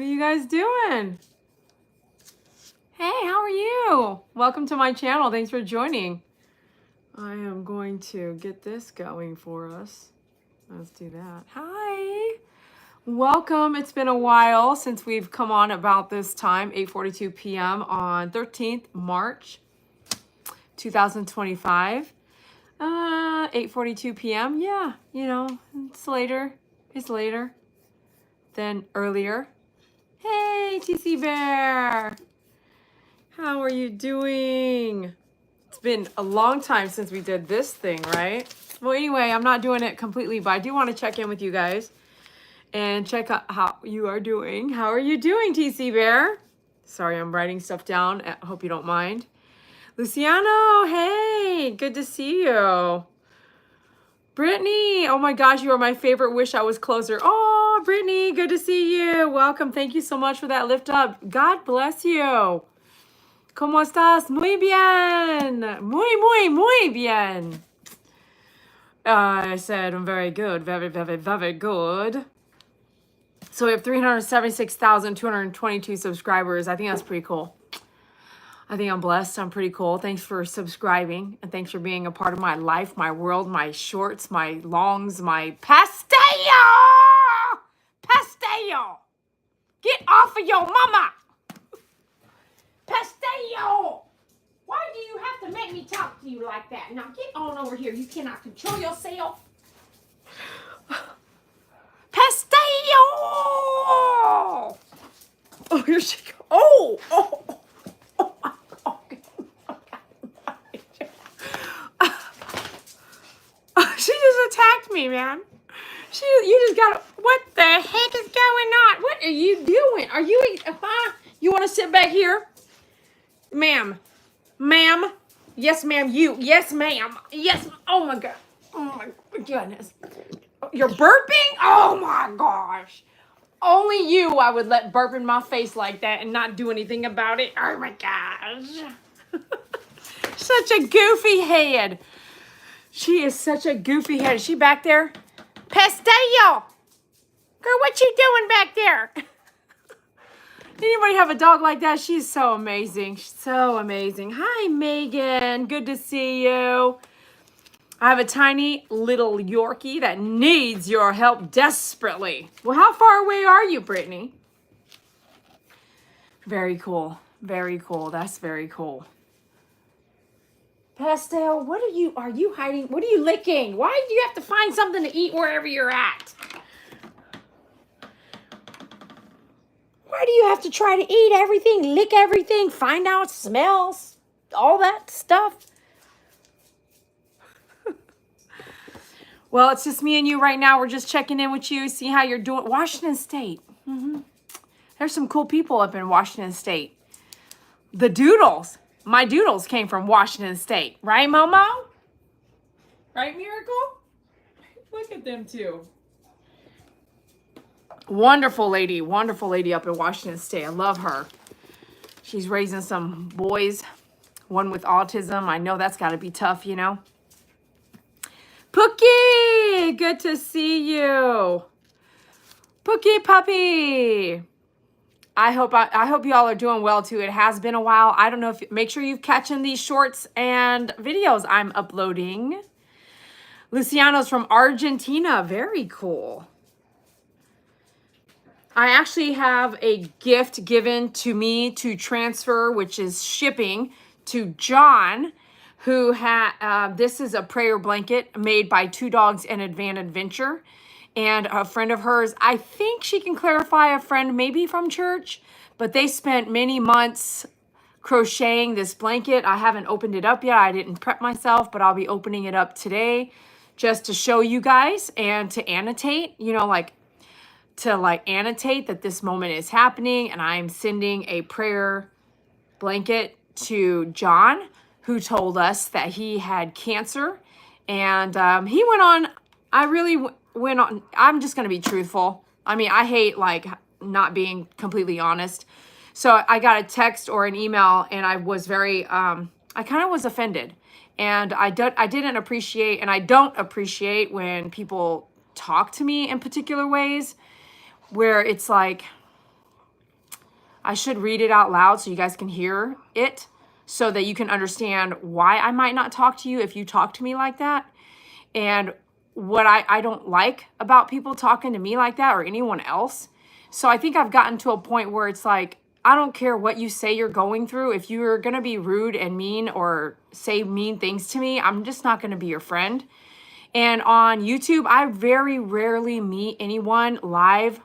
are you guys doing? Hey, how are you? Welcome to my channel. Thanks for joining. I am going to get this going for us. Let's do that. Hi. Welcome. It's been a while since we've come on about this time, 8:42 p.m. on 13th March 2025. 8:42 p.m. Yeah, you know, it's later. It's later than earlier. Hey, TC Bear. How are you doing? It's been a long time since we did this thing, right? Well, anyway, I'm not doing it completely, but I do want to check in with you guys and check out how you are doing. How are you doing, TC Bear? Sorry, I'm writing stuff down. I hope you don't mind. Luciano, hey, good to see you. Brittany, oh my gosh, you are my favorite. Wish I was closer. Oh, Brittany, good to see you. Welcome. Thank you so much for that lift up. God bless you. ¿Cómo estás? Muy bien. Muy bien. I said I'm very good. Very good. So we have 376,222 subscribers. I think that's pretty cool. I think I'm blessed. I'm pretty cool. Thanks for subscribing. And thanks for being a part of my life, my world, my shorts, my longs, my pastel. Pastel. Get off of your mama. Pastel. Why do you have to make me talk to you like that? Now get on over here. You cannot control yourself. Pastel. Oh, here she goes. Oh. She just attacked me, man. You just got. What the heck is going on? What are you doing? Are you? You want to sit back here, ma'am? Yes, ma'am. Yes, ma'am. Yes. Oh my god. Oh my goodness. You're burping. Oh my gosh. Only you I would let burp in my face like that and not do anything about it. Oh my gosh. Such a goofy head. She is such a goofy head. Is she back there? Pastel! Girl, what you doing back there? Anybody have a dog like that? She's so amazing. She's so amazing. Hi, Megan. Good to see you. I have a tiny little Yorkie that needs your help desperately. Well, how far away are you, Brittany? Very cool. Very cool. That's very cool. Pastel, what are you hiding? What are you licking? Why do you have to find something to eat wherever you're at? Why do you have to try to eat everything, lick everything, find out smells, all that stuff? Well, it's just me and you right now. We're just checking in with you, see how you're doing. Washington State. There's some cool people up in Washington State. The Doodles. My doodles came from Washington State. Right, Momo? Right, Miracle? Look at them two. Wonderful lady up in Washington State. I love her. She's raising some boys, one with autism. I know that's got to be tough, you know. Pookie, good to see you. Pookie puppy. I hope y'all are doing well too. It has been a while. I don't know if make sure you've catching these shorts and videos I'm uploading. Luciano's from Argentina. Very cool. I actually have a gift given to me to transfer, which is shipping to John, who had, this is a prayer blanket made by Two Dogs and Advan Adventure. And a friend of hers, I think she can clarify, a friend maybe from church, but they spent many months crocheting this blanket. I haven't opened it up yet. I didn't prep myself, but I'll be opening it up today just to show you guys and to annotate, you know, annotate that this moment is happening. And I'm sending a prayer blanket to John, who told us that he had cancer. And he went on, I'm just going to be truthful. I mean, I hate not being completely honest. So I got a text or an email and I was very, I kind of was offended. And I didn't appreciate, and I don't appreciate when people talk to me in particular ways where it's like, I should read it out loud so you guys can hear it, so that you can understand why I might not talk to you if you talk to me like that, and what I don't like about people talking to me like that or anyone else. So I think I've gotten to a point where it's like, I don't care what you say you're going through. If you're going to be rude and mean or say mean things to me, I'm just not going to be your friend. And on YouTube, I very rarely meet anyone live,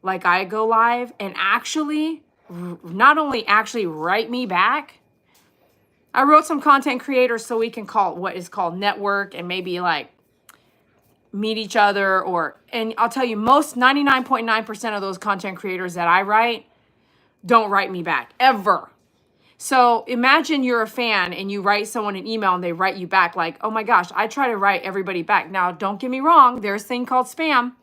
like I go live, and actually, not only actually write me back. I wrote some content creators so we can call what is called network and maybe like meet each other, and I'll tell you, most 99.9% of those content creators that I write don't write me back ever. So imagine you're a fan and you write someone an email and they write you back like, oh my gosh, I try to write everybody back. Now, don't get me wrong. There's a thing called spam,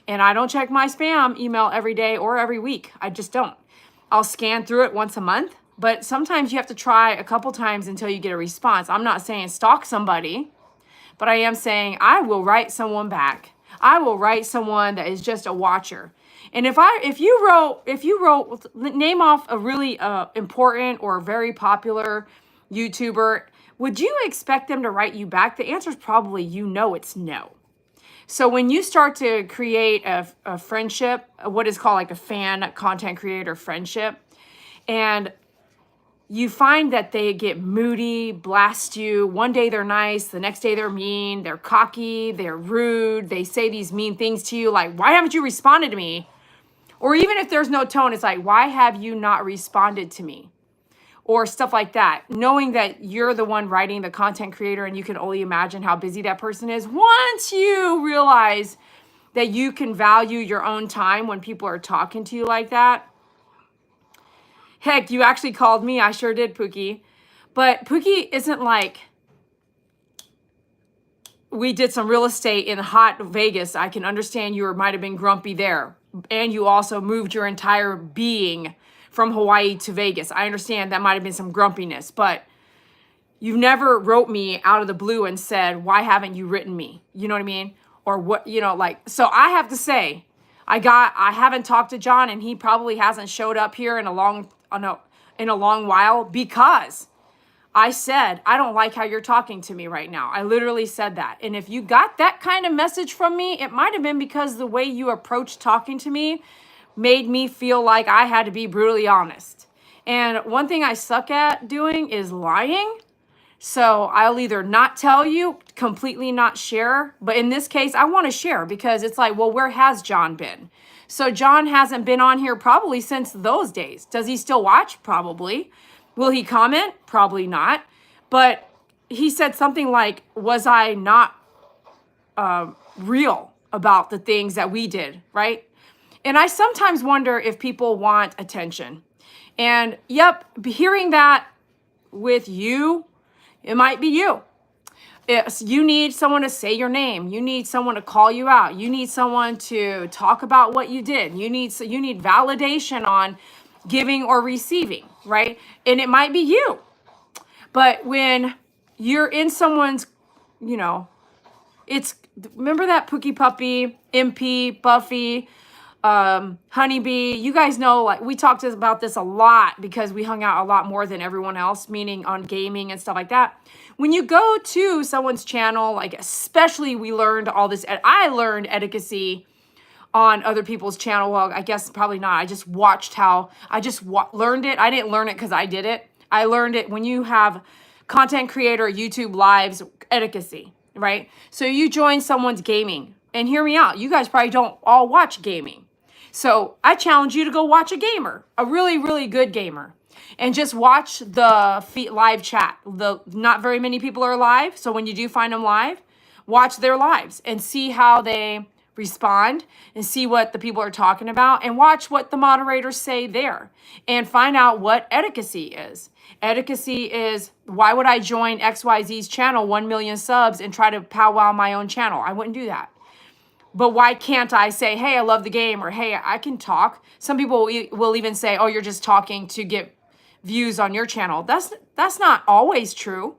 and I don't check my spam email every day or every week. I just don't. I'll scan through it once a month, but sometimes you have to try a couple times until you get a response. I'm not saying stalk somebody, but I am saying I will write someone back. I will write someone that is just a watcher. And if you wrote, name off a really important or very popular YouTuber, would you expect them to write you back? The answer is probably, it's no. So when you start to create a friendship, what is called like a fan content creator friendship, and you find that they get moody, blast you. One day they're nice, the next day they're mean, they're cocky, they're rude, they say these mean things to you like, why haven't you responded to me? Or even if there's no tone, it's like, why have you not responded to me? Or stuff like that. Knowing that you're the one writing the content creator and you can only imagine how busy that person is. Once you realize that you can value your own time when people are talking to you like that. Heck, you actually called me. I sure did, Pookie. But Pookie isn't like, we did some real estate in hot Vegas. I can understand you might have been grumpy there. And you also moved your entire being from Hawaii to Vegas. I understand that might have been some grumpiness, but you've never wrote me out of the blue and said, why haven't you written me? You know what I mean? Or what, so I have to say, I haven't talked to John, and he probably hasn't showed up here in a long while, because I said, I don't like how you're talking to me right now. I literally said that. And if you got that kind of message from me, it might have been because the way you approached talking to me made me feel like I had to be brutally honest. And one thing I suck at doing is lying. So I'll either not tell you, completely not share. But in this case, I want to share, because it's like, well, where has John been? So John hasn't been on here probably since those days. Does he still watch? Probably. Will he comment? Probably not. But he said something like, was I not real about the things that we did, right? And I sometimes wonder if people want attention. And yep, hearing that with you, it might be you. You need someone to say your name. You need someone to call you out. You need someone to talk about what you did. You need validation on giving or receiving, right? And it might be you. But when you're in someone's, remember that Pookie Puppy, MP, Buffy, Honeybee, you guys know, like, we talked about this a lot because we hung out a lot more than everyone else, meaning on gaming and stuff like that. When you go to someone's channel, like, especially we learned all this, I learned etiquette on other people's channel. Well, I guess probably not. I just watched learned it. I didn't learn it because I did it. I learned it when you have content creator YouTube lives etiquette, right? So you join someone's gaming, and hear me out. You guys probably don't all watch gaming. So I challenge you to go watch a gamer, a really, really good gamer, and just watch the live chat. Not very many people are live. So when you do find them live, watch their lives and see how they respond and see what the people are talking about, and watch what the moderators say there, and find out what etiquette is. Etiquette is, why would I join XYZ's channel, 1 million subs, and try to powwow my own channel? I wouldn't do that. But why can't I say, hey, I love the game, or hey, I can talk? Some people will even say, oh, you're just talking to get views on your channel. That's not always true.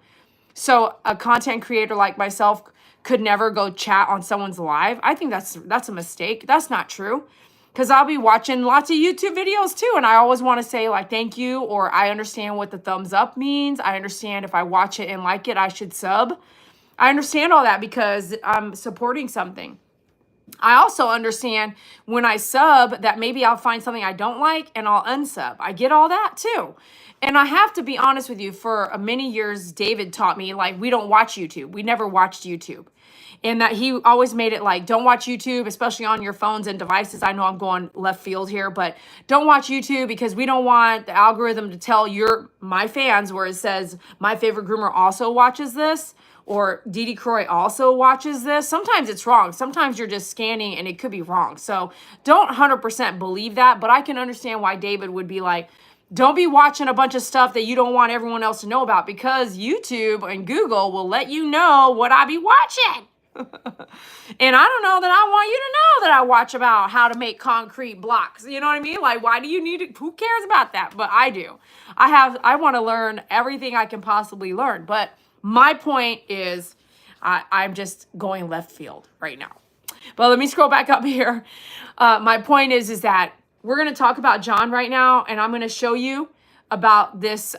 So a content creator like myself could never go chat on someone's live. I think that's a mistake. That's not true. because I'll be watching lots of YouTube videos too. And I always want to say like, thank you, or I understand what the thumbs up means. I understand if I watch it and like it, I should sub. I understand all that because I'm supporting something. I also understand when I sub that maybe I'll find something I don't like and I'll unsub. I get all that too. And I have to be honest with you, for many years, David taught me, like, we don't watch YouTube. We never watched YouTube. And that he always made it like, don't watch YouTube, especially on your phones and devices. I know I'm going left field here, but don't watch YouTube because we don't want the algorithm to tell my fans where it says, my favorite groomer also watches this, or Dede Croy also watches this. Sometimes it's wrong. Sometimes you're just scanning and it could be wrong. So don't 100% believe that, but I can understand why David would be like, don't be watching a bunch of stuff that you don't want everyone else to know about, because YouTube and Google will let you know what I be watching. And I don't know that I want you to know that I watch about how to make concrete blocks. You know what I mean? Like, why do you need it? Who cares about that? But I do. I want to learn everything I can possibly learn. But my point is, I'm just going left field right now. But let me scroll back up here. My point is that we're going to talk about John right now, and I'm going to show you about this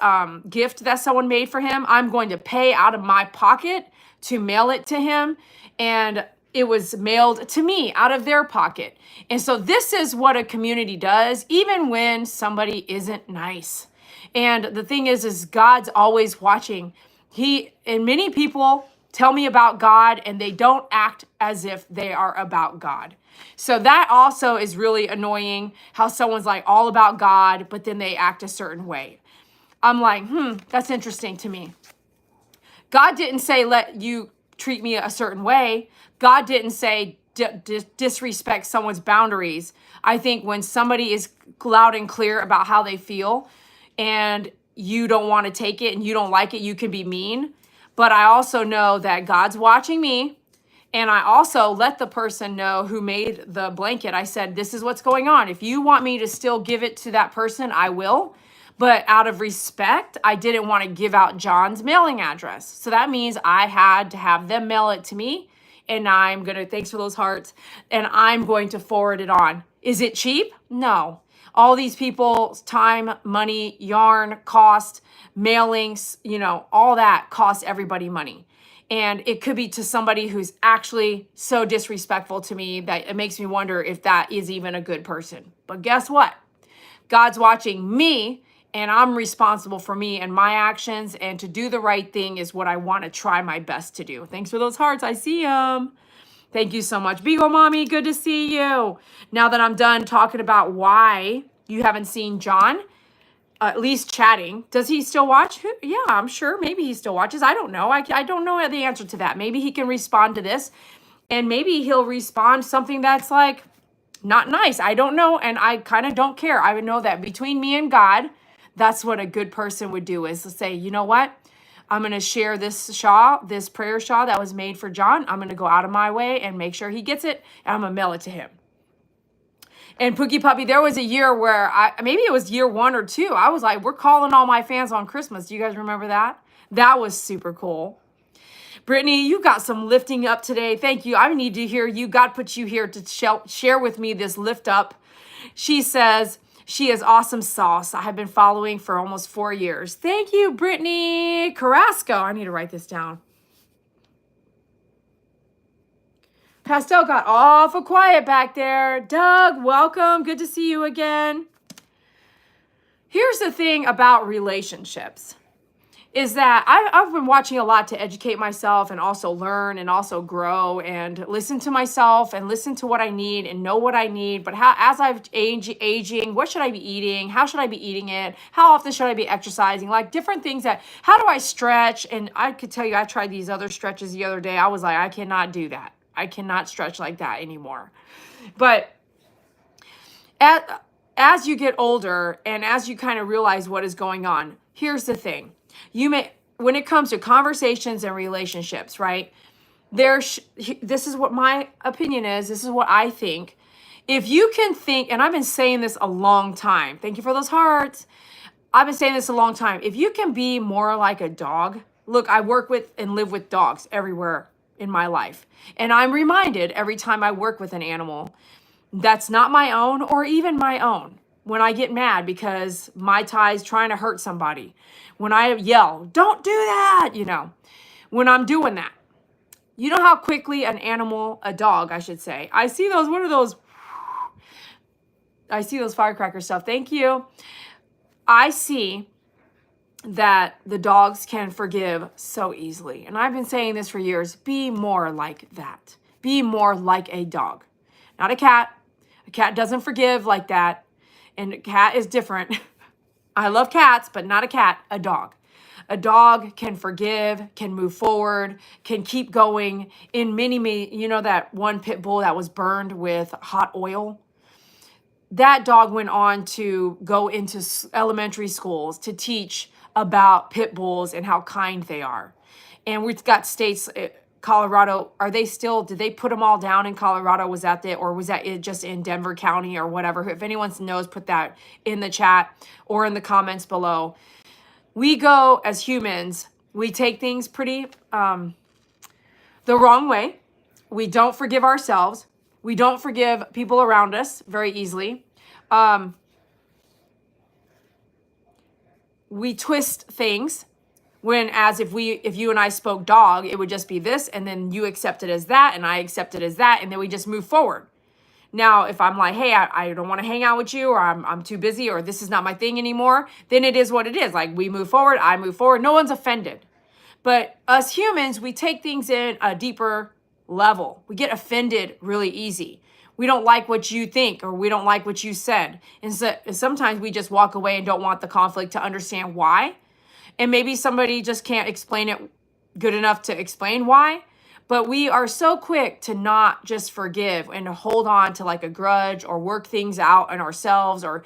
gift that someone made for him. I'm going to pay out of my pocket to mail it to him, and it was mailed to me out of their pocket. And so this is what a community does, even when somebody isn't nice. And the thing is God's always watching. And many people tell me about God and they don't act as if they are about God. So that also is really annoying, how someone's like all about God, but then they act a certain way. I'm like, that's interesting to me. God didn't say, let you treat me a certain way. God didn't say disrespect someone's boundaries. I think when somebody is loud and clear about how they feel and you don't want to take it and you don't like it, you can be mean. But I also know that God's watching me. And I also let the person know who made the blanket. I said, this is what's going on. If you want me to still give it to that person, I will. But out of respect, I didn't want to give out John's mailing address. So that means I had to have them mail it to me. And I'm going to, thanks for those hearts, and I'm going to forward it on. Is it cheap? No. All these people's time, money, yarn, cost, mailings, all that costs everybody money. And it could be to somebody who's actually so disrespectful to me that it makes me wonder if that is even a good person. But guess what? God's watching me, and I'm responsible for me and my actions, and to do the right thing is what I want to try my best to do. Thanks for those hearts. I see them. Thank you so much. Beagle Mommy, good to see you. Now that I'm done talking about why you haven't seen John, at least chatting. Does he still watch? Yeah, I'm sure. Maybe he still watches. I don't know. I don't know the answer to that. Maybe he can respond to this, and maybe he'll respond something that's like not nice. I don't know, and I kind of don't care. I would know that between me and God, that's what a good person would do, is to say, you know what? I'm going to share this prayer shawl that was made for John. I'm going to go out of my way and make sure he gets it, and I'm going to mail it to him. And Pookie Puppy, there was a year where maybe it was year 1 or 2. I was like, we're calling all my fans on Christmas. Do you guys remember that? That was super cool. Brittany, you got some lifting up today. Thank you. I need to hear you. God put you here to share with me this lift up. She says, she is awesome sauce. I have been following for almost 4 years. Thank you, Brittany Carrasco. I need to write this down. Pastel got awful quiet back there. Doug, welcome. Good to see you again. Here's the thing about relationships, is that I've been watching a lot to educate myself and also learn and also grow and listen to myself and listen to what I need and know what I need. But as I've aging, what should I be eating? How should I be eating it? How often should I be exercising? Like different things how do I stretch? And I could tell you, I tried these other stretches the other day. I was like, I cannot do that. I cannot stretch like that anymore. But as you get older and as you kind of realize what is going on, here's the thing. When it comes to conversations and relationships, right? This is what my opinion is. This is what I think. If you can think, and I've been saying this a long time. Thank you for those hearts. I've been saying this a long time. If you can be more like a dog, look, I work with and live with dogs everywhere in my life. And I'm reminded every time I work with an animal that's not my own or even my own. When I get mad because my tie's trying to hurt somebody, when I yell, don't do that, when I'm doing that, you know how quickly an animal, a dog, I should say, I see those, what are those? I see those firecracker stuff. Thank you. I see that the dogs can forgive so easily. And I've been saying this for years. Be more like that. Be more like a dog, not a cat. A cat doesn't forgive like that. And a cat is different. I love cats, but not a cat, a dog. A dog can forgive, can move forward, can keep going in many, that one pit bull that was burned with hot oil? That dog went on to go into elementary schools to teach about pit bulls and how kind they are. And we've got states, Colorado, did they put them all down in Colorado? Was that it just in Denver County or whatever? If anyone knows, put that in the chat or in the comments below. We go as humans, we take things pretty the wrong way. We don't forgive ourselves. We don't forgive people around us very easily. We twist things. If you and I spoke dog, it would just be this, and then you accept it as that, and I accept it as that, and then we just move forward. Now, if I'm like, hey, I don't want to hang out with you, or I'm too busy, or this is not my thing anymore, then it is what it is. Like, we move forward, I move forward, no one's offended. But us humans, we take things in a deeper level. We get offended really easy. We don't like what you think, or we don't like what you said. And so sometimes we just walk away and don't want the conflict to understand why. And maybe somebody just can't explain it good enough to explain why. But we are so quick to not just forgive and to hold on to like a grudge or work things out in ourselves, or,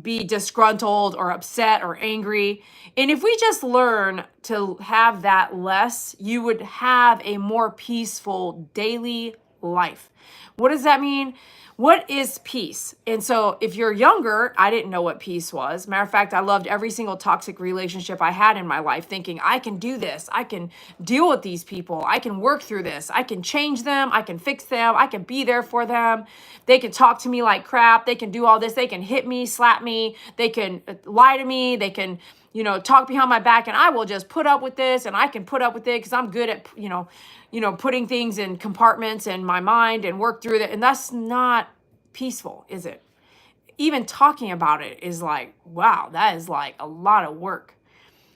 be disgruntled or upset or angry. And if we just learn to have that less, you would have a more peaceful daily life. What does that mean? What is peace? And so if you're younger, I didn't know what peace was. Matter of fact, I loved every single toxic relationship I had in my life, thinking I can do this. I can deal with these people. I can work through this. I can change them. I can fix them. I can be there for them. They can talk to me like crap. They can do all this. They can hit me, slap me. They can lie to me. They can, talk behind my back, and I will just put up with this, and I can put up with it because I'm good at, putting things in compartments in my mind and work through that. And that's not peaceful, is it? Even talking about it is like, wow, that is like a lot of work.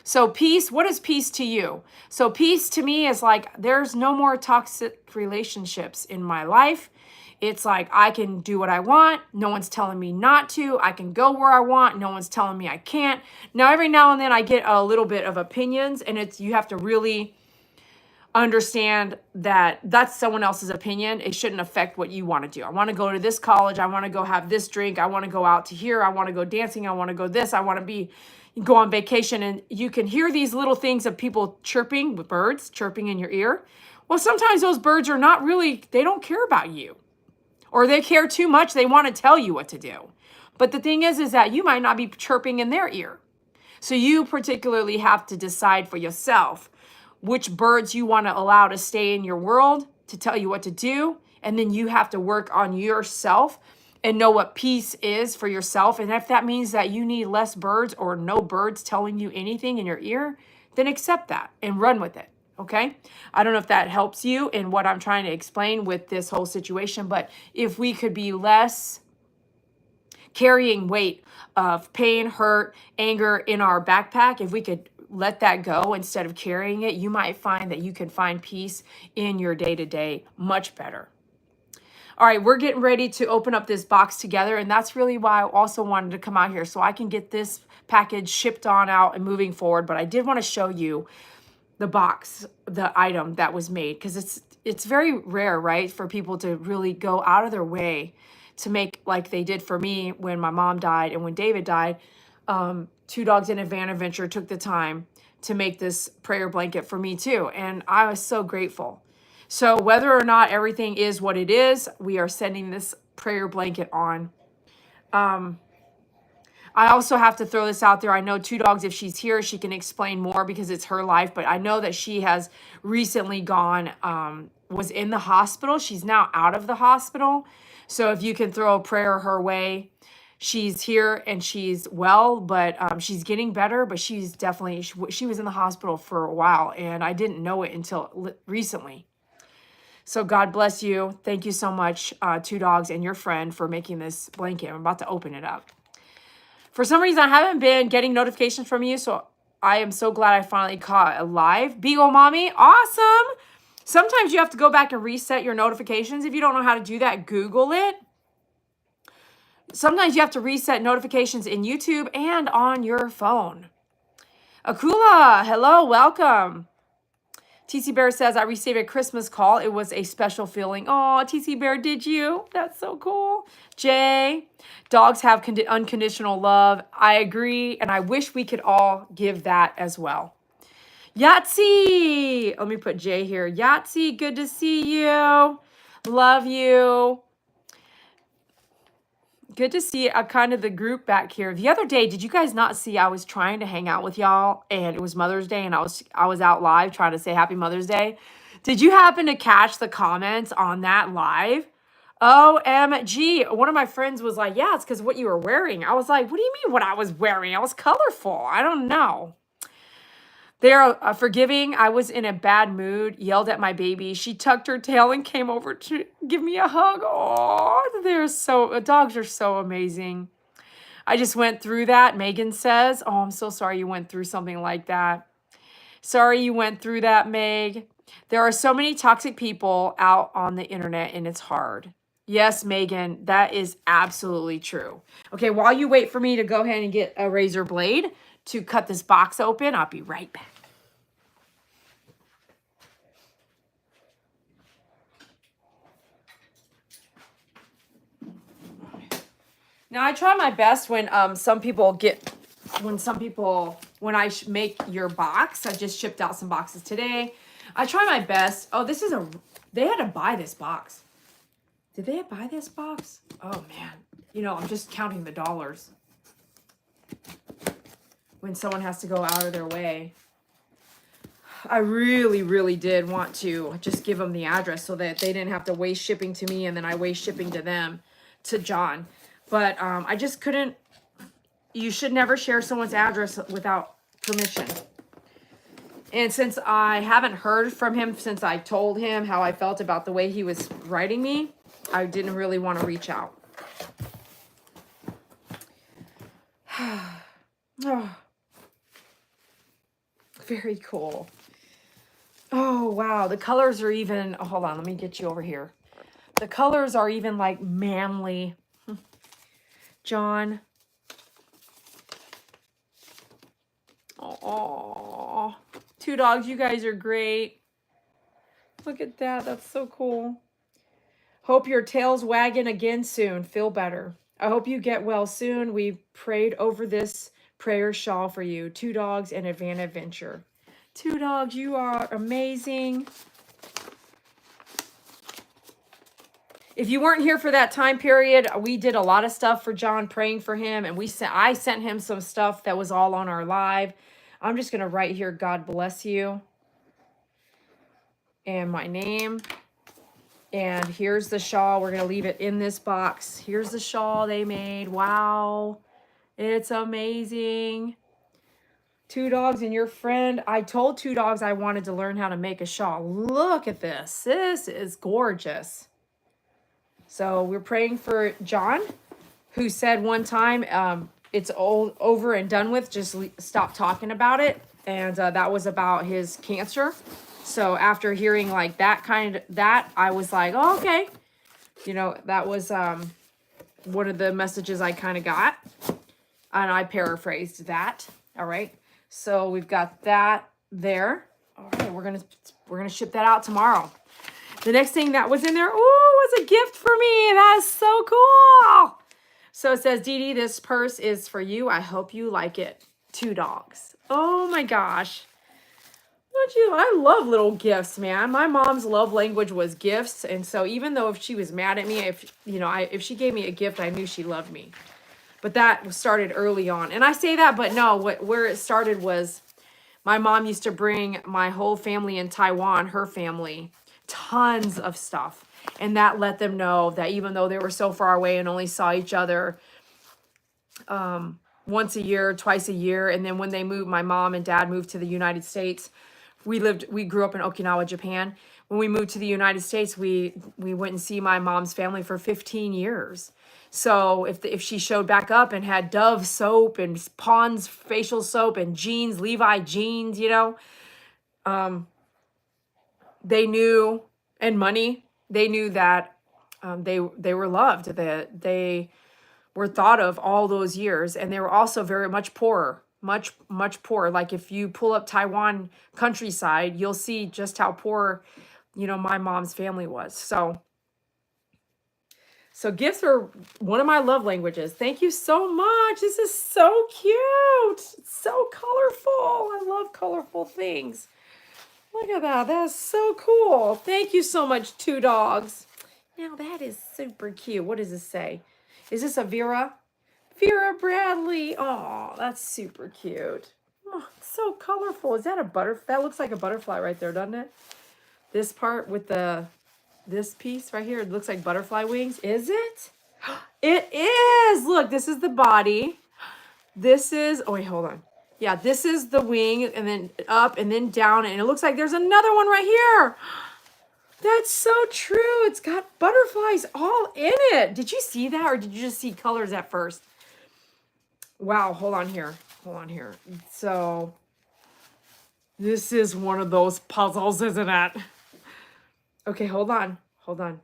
So peace, what is peace to you? So peace to me is like, there's no more toxic relationships in my life. It's like, I can do what I want. No one's telling me not to. I can go where I want. No one's telling me I can't. Now, every now and then I get a little bit of opinions, and you have to really understand that that's someone else's opinion. It shouldn't affect what you want to do. I want to go to this college. I want to go have this drink. I want to go out to here. I want to go dancing. I want to go this. I want to go on vacation. And you can hear these little things of people chirping, with birds chirping in your ear. Well, sometimes those birds are not really, they don't care about you, or they care too much. They want to tell you what to do. But the thing is that you might not be chirping in their ear. So you particularly have to decide for yourself which birds you want to allow to stay in your world to tell you what to do. And then you have to work on yourself and know what peace is for yourself. And if that means that you need less birds or no birds telling you anything in your ear, then accept that and run with it. Okay? I don't know if that helps you in what I'm trying to explain with this whole situation, but if we could be less carrying weight of pain, hurt, anger in our backpack, if we could let that go instead of carrying it, you might find that you can find peace in your day-to-day much better. All right, we're getting ready to open up this box together, and that's really why I also wanted to come out here, so I can get this package shipped on out and moving forward. But I did want to show you the box, the item that was made, because it's very rare, right, for people to really go out of their way to make, like they did for me when my mom died and when David died. Two Dogs in a Van Adventure took the time to make this prayer blanket for me too. And I was so grateful. So whether or not everything is what it is, we are sending this prayer blanket on. I also have to throw this out there. I know Two Dogs, if she's here, she can explain more because it's her life. But I know that she has recently was in the hospital. She's now out of the hospital. So if you can throw a prayer her way, she's here and she's well, but she's getting better, but she's definitely, she was in the hospital for a while and I didn't know it until recently. So God bless you. Thank you so much, Two Dogs and your friend, for making this blanket. I'm about to open it up. For some reason, I haven't been getting notifications from you, so I am so glad I finally caught a live. Beagle Mommy, awesome. Sometimes you have to go back and reset your notifications. If you don't know how to do that, Google it. Sometimes you have to reset notifications in YouTube and on your phone. Akula, hello, welcome. TC Bear says, I received a Christmas call. It was a special feeling. Oh, TC Bear, did you? That's so cool. Jay, dogs have unconditional love. I agree, and I wish we could all give that as well. Yahtzee, let me put Jay here. Yahtzee, good to see you. Love you. Good to see kind of the group back here. The other day, did you guys not see I was trying to hang out with y'all and it was Mother's Day and I was out live trying to say Happy Mother's Day? Did you happen to catch the comments on that live? OMG. One of my friends was like, yeah, it's because what you were wearing. I was like, what do you mean what I was wearing? I was colorful. I don't know. They're forgiving. I was in a bad mood, yelled at my baby. She tucked her tail and came over to give me a hug. Oh, dogs are so amazing. I just went through that, Megan says. Oh, I'm so sorry you went through something like that. Sorry you went through that, Meg. There are so many toxic people out on the internet and it's hard. Yes, Megan, that is absolutely true. Okay, while you wait for me to go ahead and get a razor blade to cut this box open, I'll be right back. Now, I try my best when when I make your box, I just shipped out some boxes today. I try my best. Oh, they had to buy this box. Did they buy this box? Oh, man. You know, I'm just counting the dollars when someone has to go out of their way. I really, really did want to just give them the address so that they didn't have to waste shipping to me and then I waste shipping to them, to John. But I just couldn't. You should never share someone's address without permission. And since I haven't heard from him since I told him how I felt about the way he was writing me, I didn't really want to reach out. Oh, very cool. Oh, wow. The colors are even, oh, hold on, let me get you over here. The colors are even like manly. John. Oh, Two Dogs, you guys are great. Look at that. That's so cool. Hope your tail's wagging again soon. Feel better. I hope you get well soon. We prayed over this prayer shawl for you. Two Dogs and Advan Adventure. Two Dogs, you are amazing. If you weren't here for that time period, we did a lot of stuff for John, praying for him, and I sent him some stuff that was all on our live. I'm just going to write here, God bless you, and my name. And here's the shawl. We're going to leave it in this box. Here's the shawl they made. Wow. It's amazing. Two Dogs and your friend. I told Two Dogs I wanted to learn how to make a shawl. Look at this. This is gorgeous. So we're praying for John, who said one time, it's all over and done with. Just stop talking about it. And that was about his cancer. So after hearing like that I was like, oh, okay. You know, that was one of the messages I kind of got. And I paraphrased that. All right. So we've got that there. All right, we're gonna ship that out tomorrow. The next thing that was in there, was a gift for me. That's so cool. So it says, Dede, this purse is for you. I hope you like it. Two Dogs. Oh my gosh. I love little gifts, man. My mom's love language was gifts. And so even though if she was mad at me, if she gave me a gift, I knew she loved me. But that started early on. And I say that, but no, where it started was my mom used to bring my whole family in Taiwan, her family, tons of stuff. And that let them know that even though they were so far away and only saw each other once a year, twice a year, and then when they moved, my mom and dad moved to the United States. We grew up in Okinawa, Japan. When we moved to the United States, we went and see my mom's family for 15 years. So if she showed back up and had Dove soap and Pond's facial soap and jeans, Levi jeans, you know, they knew, and money, they knew that they were loved, that they were thought of all those years. And they were also very much poorer, much poorer. Like if you pull up Taiwan countryside, you'll see just how poor, you know, my mom's family was. So gifts are one of my love languages. Thank you so much. This is so cute. It's so colorful. I love colorful things. Look at that. That's so cool. Thank you so much, Two Dogs. Now that is super cute. What does this say? Is this a Vera? Vera Bradley. Oh, that's super cute. Oh, it's so colorful. Is that a butterfly? That looks like a butterfly right there, doesn't it? This part with this piece right here, it looks like butterfly wings. Is it? It is. Look, this is the body. This is, oh wait, hold on. Yeah, this is the wing, and then up and then down, and it looks like there's another one right here. That's so true. It's got butterflies all in it. Did you see that, or did you just see colors at first? Wow, hold on here. Hold on here. So this is one of those puzzles, isn't it? Okay, hold on. Hold on.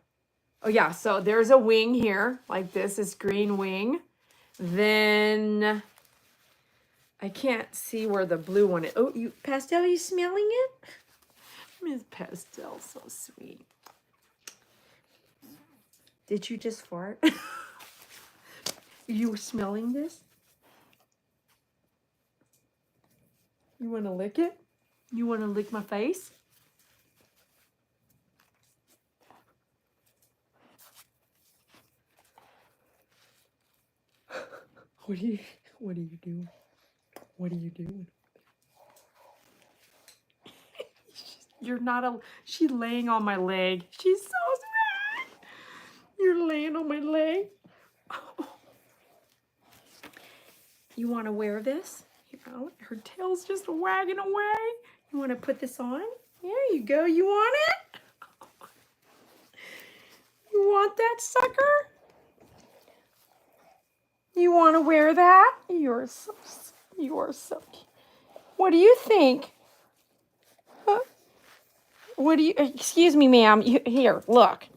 Oh yeah, so there's a wing here, like this green wing. Then I can't see where the blue one is. Oh, you Pastel, are you smelling it? Miss Pastel, so sweet. Did you just fart? You smelling this? You want to lick it? You want to lick my face? What are you doing? What are you doing? You're not a, she's laying on my leg. She's so sweet. You're laying on my leg. Oh. You want to wear this? Her tail's just wagging away. You want to put this on? There you go. You want it? You want that sucker? You want to wear that? You are so cute. What do you think? Huh? What do you, excuse me, ma'am. Here, look.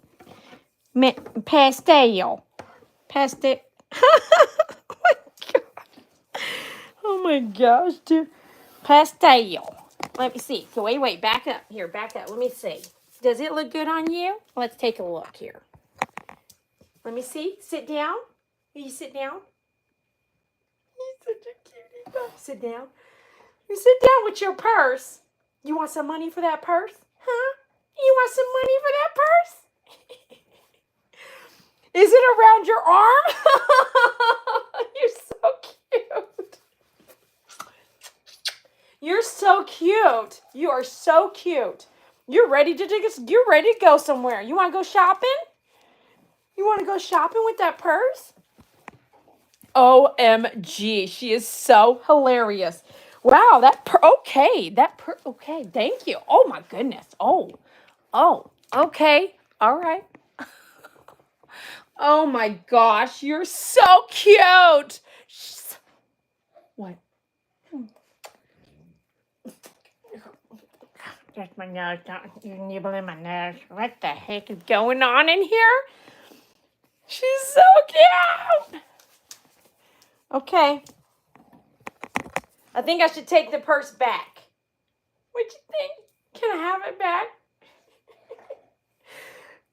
Pastel. Pastel. Oh my gosh, dude. Pastel. Let me see. So wait, back up. Here, back up. Let me see. Does it look good on you? Let's take a look here. Let me see. Sit down. Will you sit down? You're such a cutie. Sit down. You sit down with your purse. You want some money for that purse? Huh? You want some money for that purse? Is it around your arm? You're so cute. You're so cute. You are so cute. You're ready to go somewhere. You want to go shopping? You want to go shopping with that purse? OMG, she is so hilarious. Wow, okay, okay, thank you. Oh my goodness. Oh, okay, all right. Oh my gosh, you're so cute. What? That's my nose. You're nibbling my nose. What the heck is going on in here? She's so cute. Okay. I think I should take the purse back. What you think? Can I have it back?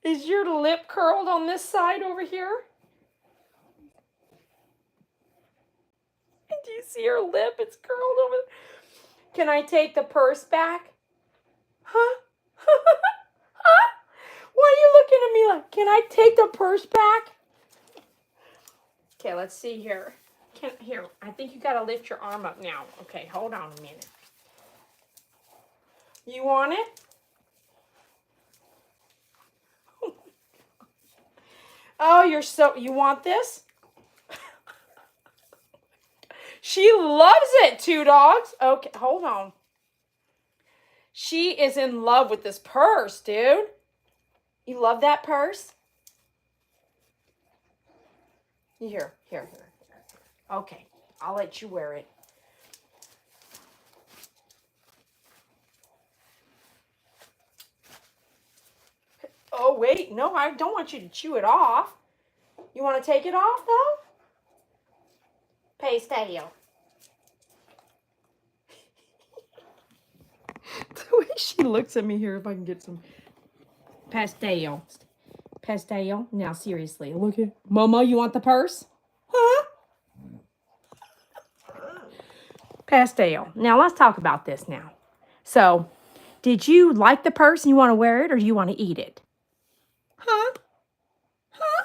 Is your lip curled on this side over here? Do you see her lip? It's curled over. Can I take the purse back? Huh? Huh? Why are you looking at me like, can I take the purse back? Okay, let's see here. Here, I think you gotta lift your arm up now. Okay, hold on a minute. You want it? Oh, you want this? She loves it, Two Dogs. Okay, hold on. She is in love with this purse, dude. You love that purse? Here. Okay, I'll let you wear it. Oh, wait. No, I don't want you to chew it off. You want to take it off, though? Pastel. The way she looks at me here, if I can get some pastel. Pastel. Now, seriously, look at Mama. You want the purse? Huh? Pastel. Now, let's talk about this now. So, did you like the purse and you want to wear it, or do you want to eat it? Huh? Huh?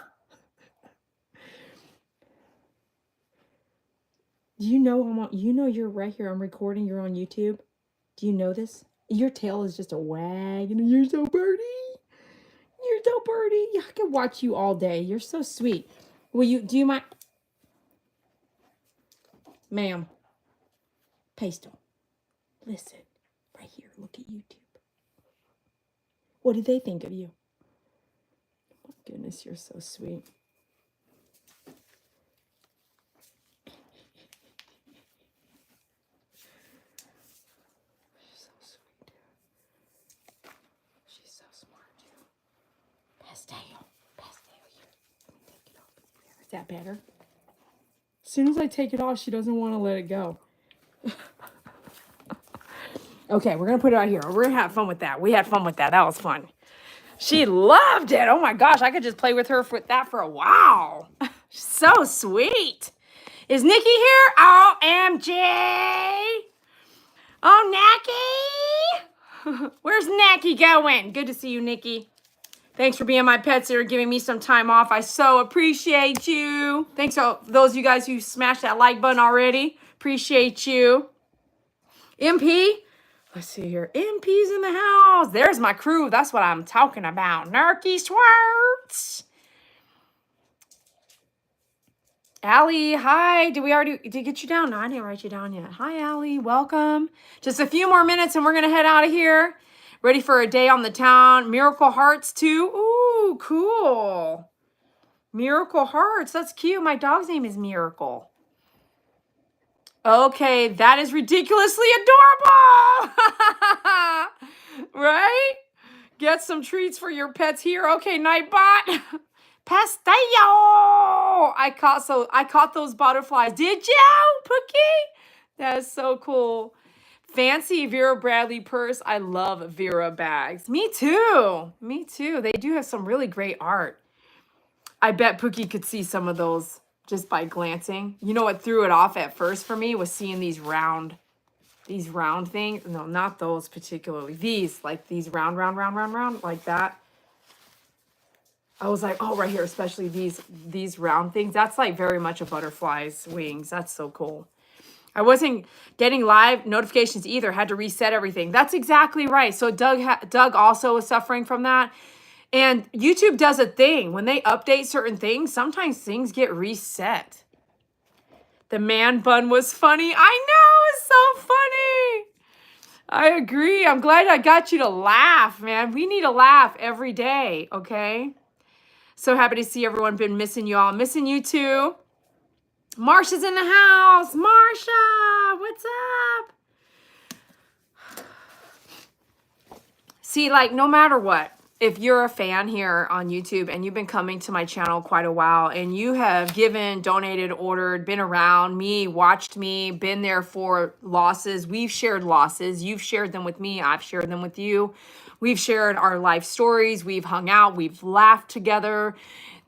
Do you know you're right here. I'm recording. You're on YouTube. Do you know this? Your tail is just a wag, and you're so pretty. You're so pretty. I can watch you all day. You're so sweet. Do you mind? Ma'am. Pastel. Listen. Right here. Look at YouTube. What do they think of you? Oh my goodness, you're so sweet. She's so sweet. She's so smart, too. Pastel here. Let me take it off. Is that better? As soon as I take it off, she doesn't want to let it go. Okay, we're going to put it out here. We're going to have fun with that. We had fun with that. That was fun. She loved it. Oh my gosh, I could just play with her for that for a while. So sweet. Is Nikki here? OMG. Oh, Nacky. Where's Nacky going? Good to see you, Nikki. Thanks for being my pet sitter, giving me some time off. I so appreciate you. Thanks to those of you guys who smashed that like button already. Appreciate you. MP. Let's see here. MP's in the house. There's my crew. That's what I'm talking about. Nerky Schwartz. Allie, hi. Did we get you down? No, I didn't write you down yet. Hi, Allie. Welcome. Just a few more minutes and we're going to head out of here. Ready for a day on the town. Miracle Hearts, too. Ooh, cool. Miracle Hearts. That's cute. My dog's name is Miracle. Okay, that is ridiculously adorable. Right? Get some treats for your pets here. Okay, Nightbot. Pastel. I caught those butterflies. Did you, Pookie? That's so cool. Fancy Vera Bradley purse. I love Vera bags. Me too. Me too. They do have some really great art. I bet Pookie could see some of those just by glancing. You know what threw it off at first for me was seeing these round things. No, not those particularly. These, like these round, like that. I was like, oh, right here, especially these round things. That's like very much a butterfly's wings. That's so cool. I wasn't getting live notifications either. Had to reset everything. That's exactly right. So Doug also was suffering from that. And YouTube does a thing. When they update certain things, sometimes things get reset. The man bun was funny. I know, it's so funny. I agree. I'm glad I got you to laugh, man. We need to laugh every day, okay? So happy to see everyone. Been missing you all. Missing you too. Marsha's in the house. Marsha, what's up? See, like, no matter what, if you're a fan here on YouTube and you've been coming to my channel quite a while and you have given, donated, ordered, been around me, watched me, been there for losses, we've shared losses. You've shared them with me. I've shared them with you. We've shared our life stories. We've hung out. We've laughed together.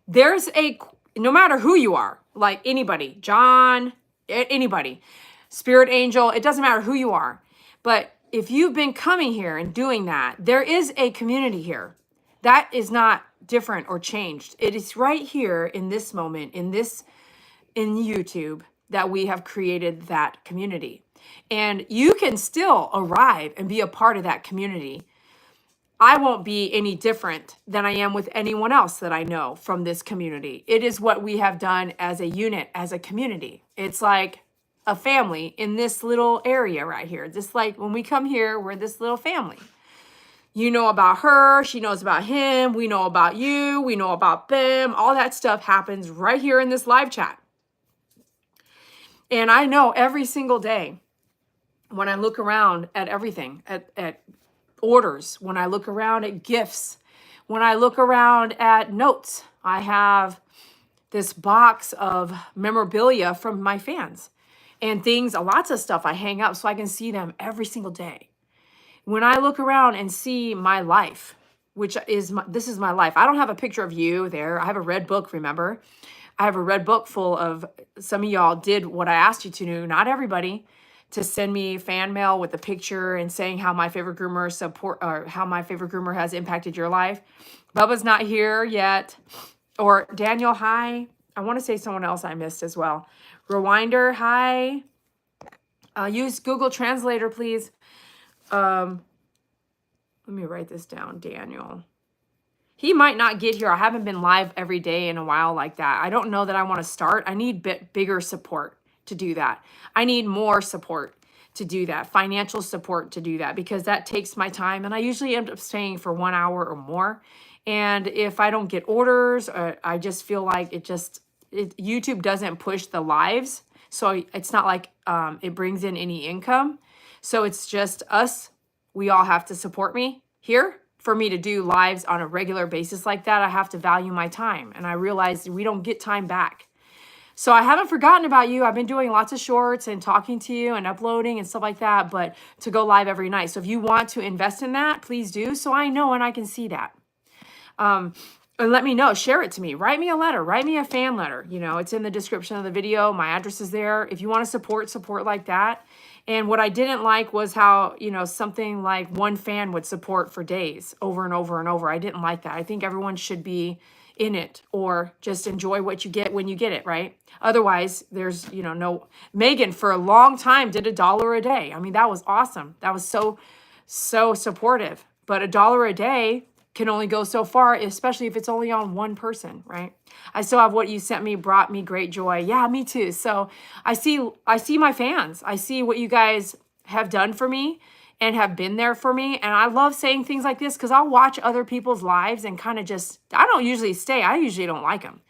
No matter who you are, like anybody, John, anybody, Spirit Angel, it doesn't matter who you are. But if you've been coming here and doing that, there is a community here. That is not different or changed. It is right here in this moment, in YouTube, that we have created that community. And you can still arrive and be a part of that community. I won't be any different than I am with anyone else that I know from this community. It is what we have done as a unit, as a community. It's like a family in this little area right here. Just like when we come here, we're this little family. You know about her, she knows about him, we know about you, we know about them. All that stuff happens right here in this live chat. And I know every single day when I look around at everything, at orders, when I look around at gifts, when I look around at notes, I have this box of memorabilia from my fans and things, lots of stuff I hang up so I can see them every single day. When I look around and see my life, which is this is my life. I don't have a picture of you there. I have a red book, remember? I have a red book full of, some of y'all did what I asked you to do, not everybody, to send me fan mail with a picture and saying how my favorite groomer support, or how my favorite groomer has impacted your life. Bubba's not here yet. Or Daniel, hi. I want to say someone else I missed as well. Rewinder, hi. Use Google Translator, please. Let me write this down, Daniel. He might not get here. I haven't been live every day in a while like that. I don't know that I want to start. I need bigger support to do that. I need more support to do that, financial support to do that, because that takes my time. And I usually end up staying for 1 hour or more. And if I don't get orders, I just feel like YouTube doesn't push the lives. So it's not like it brings in any income. So it's just us. We all have to support me here. For me to do lives on a regular basis like that, I have to value my time. And I realize we don't get time back. So I haven't forgotten about you. I've been doing lots of shorts and talking to you and uploading and stuff like that, but to go live every night. So if you want to invest in that, please do. So I know and I can see that. And let me know, share it to me, write me a letter, write me a fan letter. You know, it's in the description of the video. My address is there. If you want to support like that. And what I didn't like was how, you know, something like one fan would support for days over and over and over. I didn't like that. I think everyone should be in it or just enjoy what you get when you get it, right? Otherwise, there's, you know, no. Megan for a long time did $1 a day. I mean, that was awesome. That was so supportive. But $1 a day can only go so far, especially if it's only on one person, right? I still have what you sent me, brought me great joy. Yeah, me too. So I see my fans. I see what you guys have done for me and have been there for me. And I love saying things like this because I'll watch other people's lives and kind of just, I don't usually stay. I usually don't like them.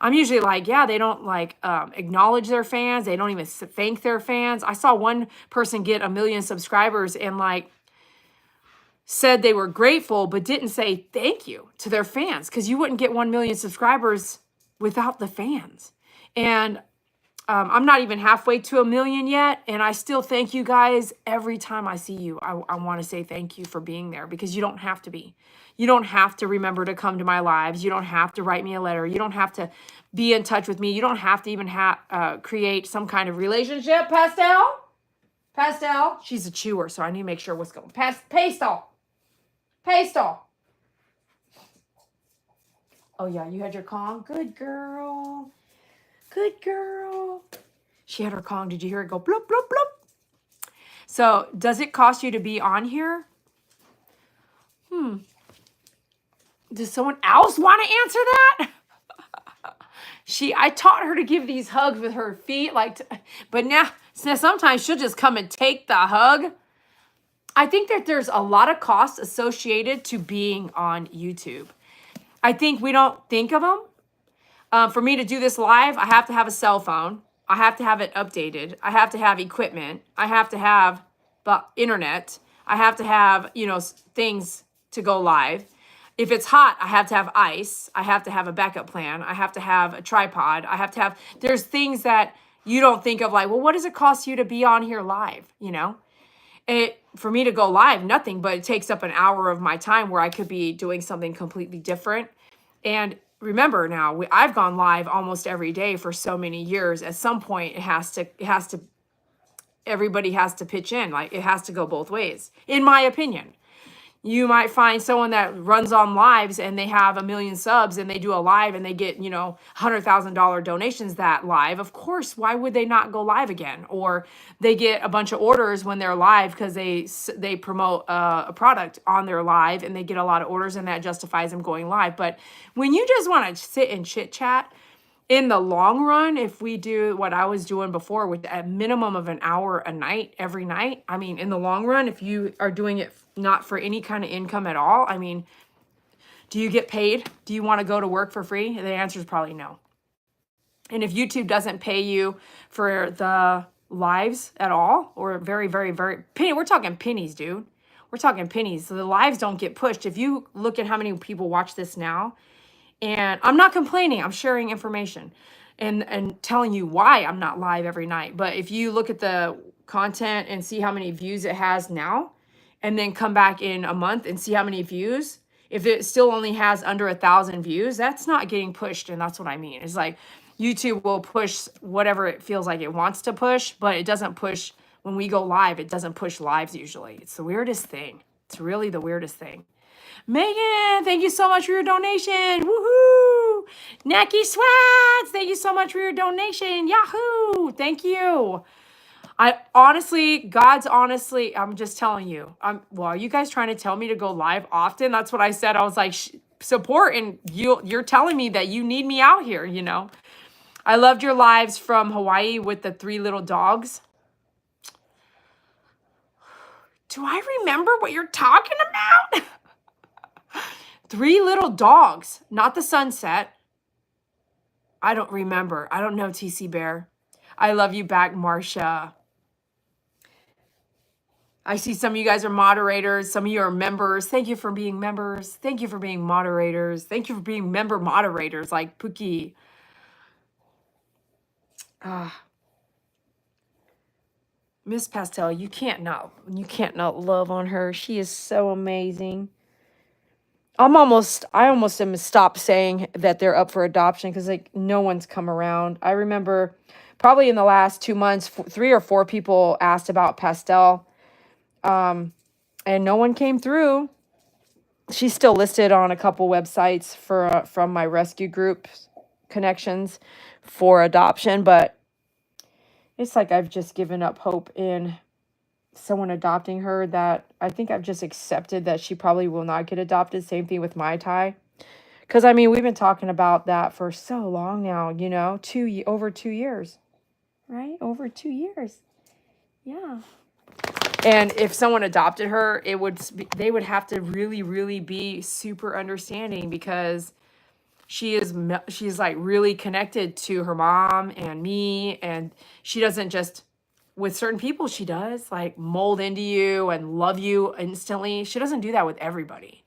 I'm usually like, yeah, they don't like acknowledge their fans. They don't even thank their fans. I saw one person get 1 million subscribers and like, said they were grateful, but didn't say thank you to their fans because you wouldn't get 1 million subscribers without the fans. And I'm not even halfway to 1 million yet. And I still thank you guys every time I see you. I want to say thank you for being there because you don't have to be. You don't have to remember to come to my lives. You don't have to write me a letter. You don't have to be in touch with me. You don't have to even create some kind of relationship. Pastel. She's a chewer, so I need to make sure what's going. Pastel. Oh, yeah, you had your Kong? Good girl. Good girl. She had her Kong. Did you hear it go bloop, bloop, bloop? So, does it cost you to be on here? Does someone else want to answer that? I taught her to give these hugs with her feet, but now sometimes she'll just come and take the hug. I think that there's a lot of costs associated to being on YouTube. I think we don't think of them. For me to do this live, I have to have a cell phone. I have to have it updated. I have to have equipment. I have to have the internet. I have to have, you know, things to go live. If it's hot, I have to have ice. I have to have a backup plan. I have to have a tripod. There's things that you don't think of like, well, what does it cost you to be on here live, you know? For me to go live, nothing, but it takes up an hour of my time where I could be doing something completely different. And remember now, I've gone live almost every day for so many years. At some point, everybody has to pitch in. Like it has to go both ways, in my opinion. You might find someone that runs on lives and they have 1 million subs and they do a live and they get, you know, $100,000 donations that live. Of course, why would they not go live again? Or they get a bunch of orders when they're live because they promote a product on their live and they get a lot of orders and that justifies them going live. But when you just want to sit and chit chat, in the long run, if we do what I was doing before with a minimum of an hour a night, every night, I mean, in the long run, if you are doing it not for any kind of income at all, I mean, do you get paid? Do you want to go to work for free? The answer is probably no. And if YouTube doesn't pay you for the lives at all, or very, very, very penny, we're talking pennies, dude. We're talking pennies. So the lives don't get pushed. If you look at how many people watch this now, and I'm not complaining, I'm sharing information and telling you why I'm not live every night. But if you look at the content and see how many views it has now, and then come back in a month and see how many views, if it still only has under 1,000 views, that's not getting pushed. And that's what I mean. It's like YouTube will push whatever it feels like it wants to push, but it doesn't push when we go live. It doesn't push lives usually. It's the weirdest thing. It's really the weirdest thing. Megan, thank you so much for your donation. Woohoo! Necky Swats, thank you so much for your donation. Yahoo! Thank you. I honestly, God's honestly, I'm just telling you. Well, are you guys trying to tell me to go live often? That's what I said. I was like, support, and you're telling me that you need me out here, you know. I loved your lives from Hawaii with the 3 little dogs. Do I remember what you're talking about? 3 little dogs, not the sunset. I don't remember. I don't know, TC Bear. I love you back, Marcia. I see some of you guys are moderators. Some of you are members. Thank you for being members. Thank you for being moderators. Thank you for being member moderators like Pookie. Miss Pastel, you can't not love on her. She is so amazing. I almost am stopped saying that they're up for adoption because like no one's come around. I remember probably in the last 2 months, 3 or 4 people asked about Pastel, and no one came through. She's still listed on a couple websites for from my rescue group connections for adoption, but it's like I've just given up hope in someone adopting her. That I think I've just accepted that she probably will not get adopted. Same thing with Mai Tai. Because, I mean, we've been talking about that for so long now, you know, over 2 years, right? Over 2 years. Yeah. And if someone adopted her, they would have to really, really be super understanding because she's like really connected to her mom and me, and she doesn't just, with certain people she does, like mold into you and love you instantly. She doesn't do that with everybody.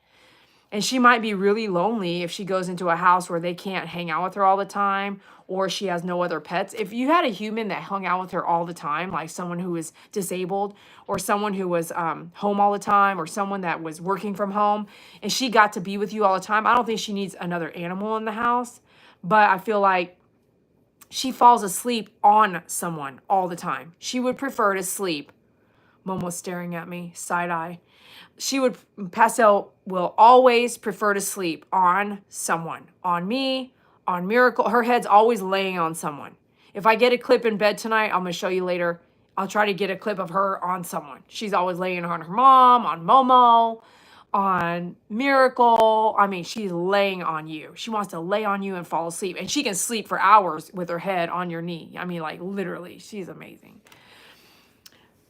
And she might be really lonely if she goes into a house where they can't hang out with her all the time, or she has no other pets. If you had a human that hung out with her all the time, like someone who was disabled or someone who was home all the time or someone that was working from home and she got to be with you all the time, I don't think she needs another animal in the house. But I feel like she falls asleep on someone all the time. She would prefer to sleep. Momo's staring at me, side eye. Pastel will always prefer to sleep on someone, on me, on Miracle. Her head's always laying on someone. If I get a clip in bed tonight, I'm going to show you later. I'll try to get a clip of her on someone. She's always laying on her mom, on Momo, on Miracle. I mean, she's laying on you. She wants to lay on you and fall asleep. And she can sleep for hours with her head on your knee. I mean, like literally, she's amazing.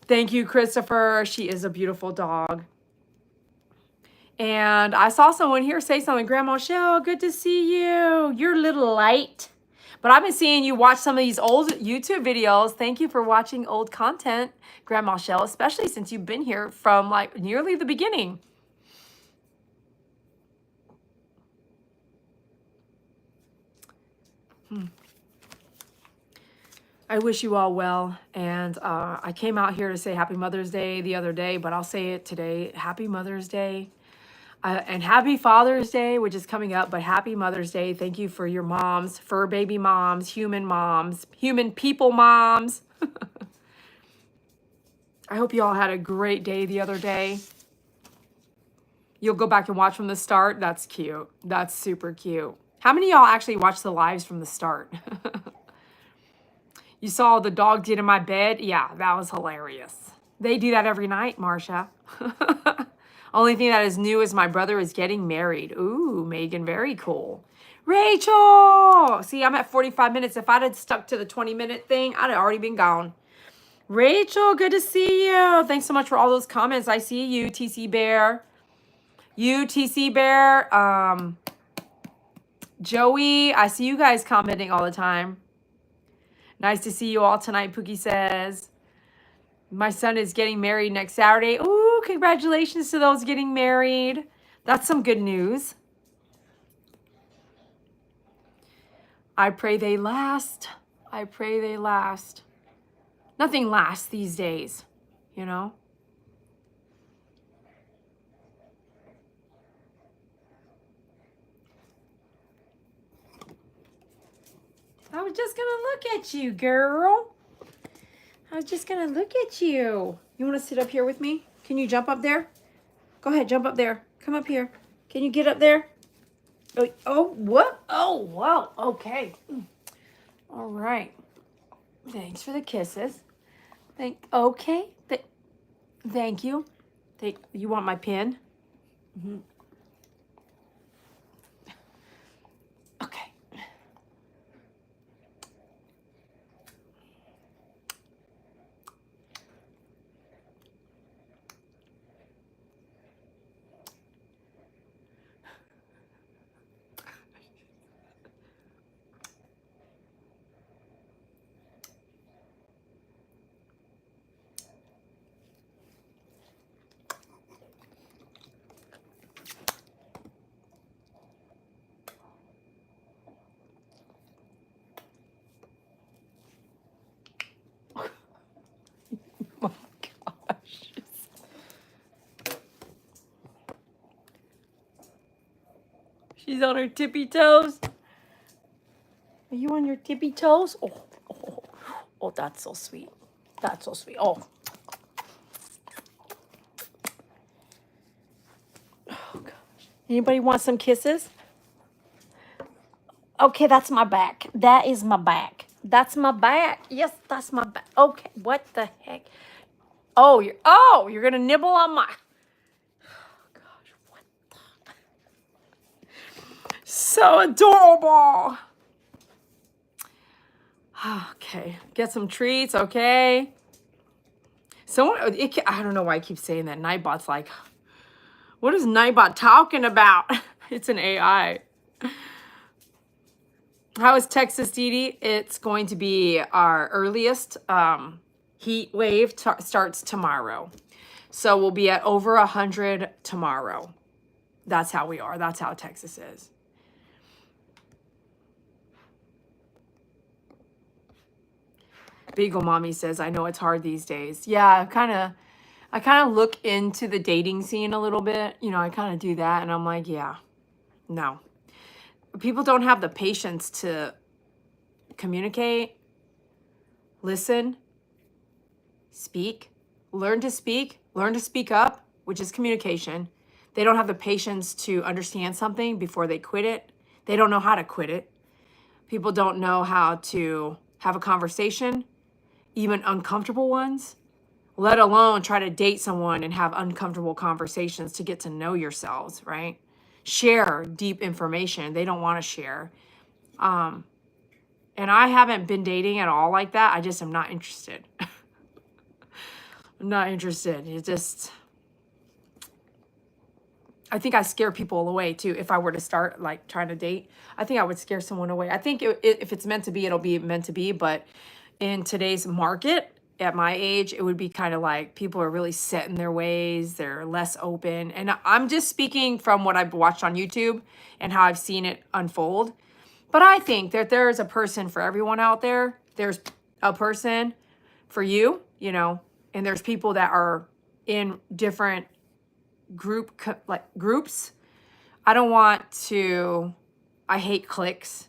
Thank you, Christopher. She is a beautiful dog. And I saw someone here say something. Grandma Shell, good to see you. You're a little light. But I've been seeing you watch some of these old YouTube videos. Thank you for watching old content, Grandma Shell, especially since you've been here from like nearly the beginning. I wish you all well. And I came out here to say Happy Mother's Day the other day, but I'll say it today. Happy Mother's Day. And happy Father's Day, which is coming up, but happy Mother's Day. Thank you for your moms, fur baby moms, human people moms. I hope you all had a great day the other day. You'll go back and watch from the start. That's cute. That's super cute. How many of y'all actually watch the lives from the start? You saw the dog get in my bed? Yeah, that was hilarious. They do that every night, Marsha. Only thing that is new is my brother is getting married. Ooh, Megan, very cool. Rachel! See, I'm at 45 minutes. If I'd have stuck to the 20-minute thing, I'd have already been gone. Rachel, good to see you. Thanks so much for all those comments. I see you, TC Bear. You, TC Bear. Joey, I see you guys commenting all the time. Nice to see you all tonight, Pookie says. My son is getting married next Saturday. Ooh, congratulations to those getting married. That's some good news. I pray they last. I pray they last. Nothing lasts these days, you know? I was just gonna look at you, girl. I was just gonna look at you. You wanna sit up here with me? Can you jump up there? Go ahead, jump up there. Come up here. Can you get up there? Oh, what? Oh, wow. Okay. All right. Thanks for the kisses. Okay. Thank you. You want my pin? Mm-hmm. Okay. Oh my gosh. She's on her tippy toes. Are you on your tippy toes? Oh, that's so sweet. That's so sweet. Oh, gosh. Anybody want some kisses? Okay, that's my back. That is my back. That's my back. Yes, that's my back. Okay, what the heck? Oh, you're gonna nibble on my. Oh gosh, what the? So adorable. Okay, get some treats. Okay. I don't know why I keep saying that. Nightbot's like, what is Nightbot talking about? It's an AI. How is Texas, Dede? It's going to be our earliest heat wave starts tomorrow. So we'll be at over 100 tomorrow. That's how we are. That's how Texas is. Beagle Mommy says, I know it's hard these days. Yeah, I kind of look into the dating scene a little bit. You know, I kind of do that. And I'm like, yeah, no. People don't have the patience to communicate, listen, speak, learn to speak up, which is communication. They don't have the patience to understand something before they quit it. They don't know how to quit it. People don't know how to have a conversation, even uncomfortable ones, let alone try to date someone and have uncomfortable conversations to get to know yourselves, right? Share deep information. They don't want to share. And I haven't been dating at all like that. I just am not interested. I'm not interested. I think I scare people away too. If I were to start like trying to date, I think I would scare someone away. I think if it's meant to be, it'll be meant to be. But in today's market, at my age, it would be kind of like people are really set in their ways. They're less open. And I'm just speaking from what I've watched on YouTube and how I've seen it unfold. But I think that there is a person for everyone out there. There's a person for you, you know, and there's people that are in different groups. I hate cliques.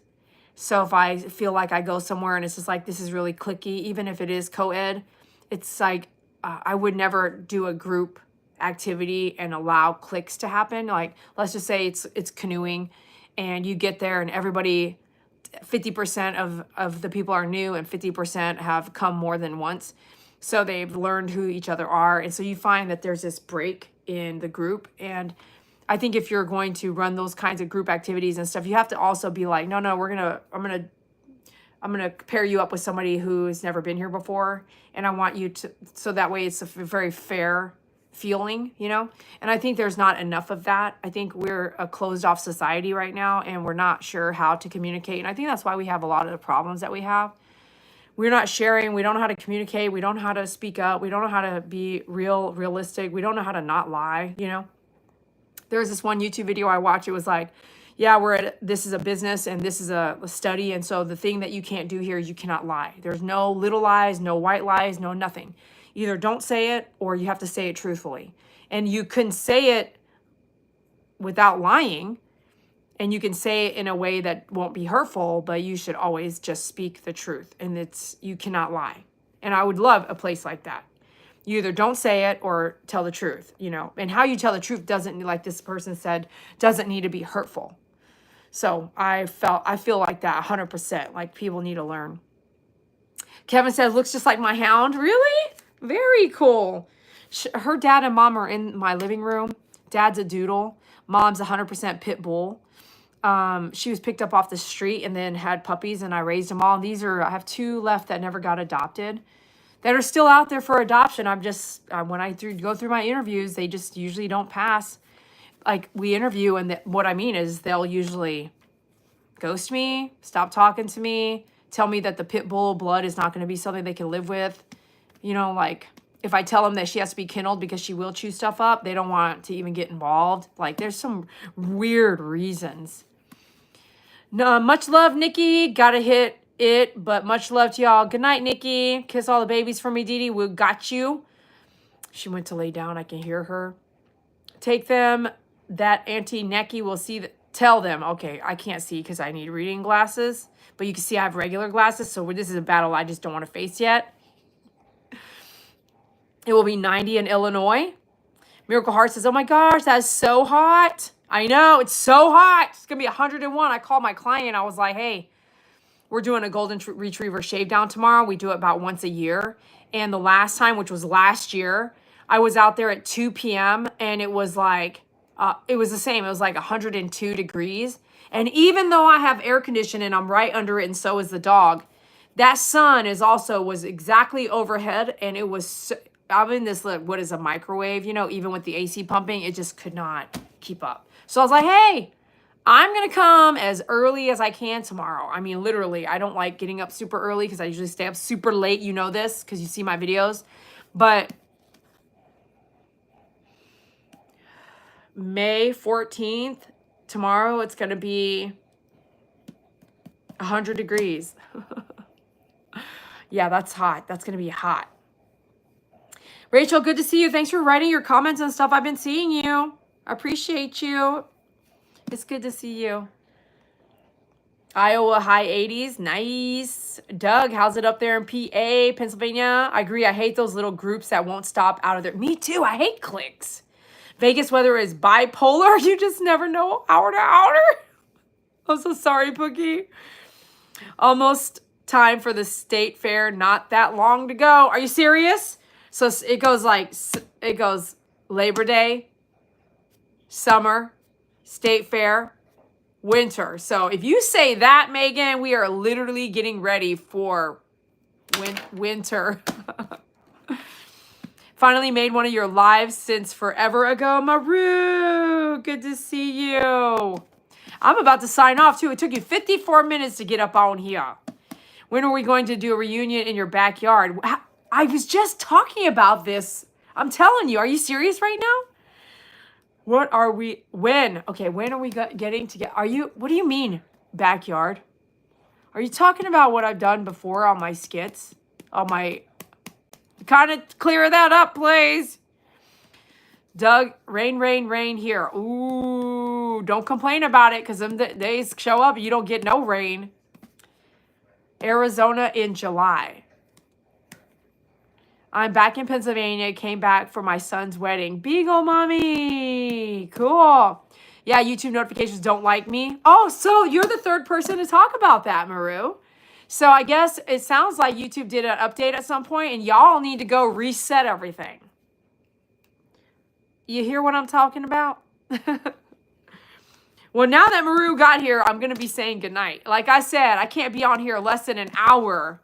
So if I feel like I go somewhere and it's just like, this is really cliquey, even if it is co-ed, it's like, I would never do a group activity and allow clicks to happen. Like, let's just say it's canoeing, and you get there and everybody, 50% of the people are new and 50% have come more than once. So they've learned who each other are. And so you find that there's this break in the group. And I think if you're going to run those kinds of group activities and stuff, you have to also be like, no, I'm gonna pair you up with somebody who's never been here before. And I want you to, so that way it's a very fair feeling, you know? And I think there's not enough of that. I think we're a closed off society right now, and we're not sure how to communicate. And I think that's why we have a lot of the problems that we have. We're not sharing. We don't know how to communicate. We don't know how to speak up. We don't know how to be realistic. We don't know how to not lie, you know? There's this one YouTube video I watched. It was like, yeah, this is a business and this is a study. And so the thing that you can't do here is you cannot lie. There's no little lies, no white lies, no nothing. Either don't say it or you have to say it truthfully. And you can say it without lying, and you can say it in a way that won't be hurtful, but you should always just speak the truth. And you cannot lie. And I would love a place like that. You either don't say it or tell the truth, you know. And how you tell the truth doesn't, like this person said, doesn't need to be hurtful. So I feel like that 100%. Like, people need to learn. Kevin says, looks just like my hound. Really? Very cool. Her dad and mom are in my living room. Dad's a doodle. Mom's 100% pit bull. She was picked up off the street and then had puppies, and I raised them all. And I have 2 left that never got adopted, that are still out there for adoption. When I go through my interviews, they just usually don't pass. Like, we interview, and what I mean is they'll usually ghost me, stop talking to me, tell me that the pit bull blood is not going to be something they can live with. You know, like, if I tell them that she has to be kenneled because she will chew stuff up, they don't want to even get involved. Like, there's some weird reasons. No, much love, Nikki. Gotta hit it, but much love to y'all. Good night, Nikki. Kiss all the babies for me, Dede. We got you. She went to lay down. I can hear her. Take them. That Auntie Necky will see. Tell them. Okay, I can't see because I need reading glasses. But you can see I have regular glasses. So this is a battle I just don't want to face yet. It will be 90 in Illinois. Miracle Heart says, oh my gosh, that's so hot. I know, it's so hot. It's going to be 101. I called my client. I was like, hey, we're doing a golden retriever shave down tomorrow. We do it about once a year. And the last time, which was last year, I was out there at 2 p.m. and it was like, it was the same. It was like 102 degrees. And even though I have air conditioning and I'm right under it and so is the dog, that sun was exactly overhead, and it was, I'm in this, what is a microwave, you know, even with the AC pumping, it just could not keep up. So I was like, hey, I'm going to come as early as I can tomorrow. I mean, literally, I don't like getting up super early because I usually stay up super late. You know this because you see my videos. But May 14th, tomorrow, it's going to be 100 degrees. Yeah, that's hot. That's going to be hot. Rachel, good to see you. Thanks for writing your comments and stuff. I've been seeing you. I appreciate you. It's good to see you. Iowa, high 80s. Nice. Doug, how's it up there in PA, Pennsylvania? I agree. I hate those little groups that won't stop out of there. Me too. I hate clicks. Vegas weather is bipolar. You just never know hour to hour. I'm so sorry, Pookie. Almost time for the state fair. Not that long to go. Are you serious? So it goes Labor Day, summer, state fair, winter. So if you say that, Megan, we are literally getting ready for winter. Finally made one of your lives since forever ago. Maru, good to see you. I'm about to sign off too. It took you 54 minutes to get up on here. When are we going to do a reunion in your backyard? I was just talking about this. I'm telling you. Are you serious right now? When? Okay, when are we getting together? What do you mean, backyard? Are you talking about what I've done before on my skits? Kind of clear that up, please. Doug, rain here. Ooh, don't complain about it because them days show up and you don't get no rain. Arizona in July. I'm back in Pennsylvania. Came back for my son's wedding. Beagle mommy. Cool. Yeah, YouTube notifications don't like me. Oh, so you're the third person to talk about that, Maru. So I guess it sounds like YouTube did an update at some point and y'all need to go reset everything. You hear what I'm talking about? Well, now that Maru got here, I'm going to be saying goodnight. Like I said, I can't be on here less than an hour.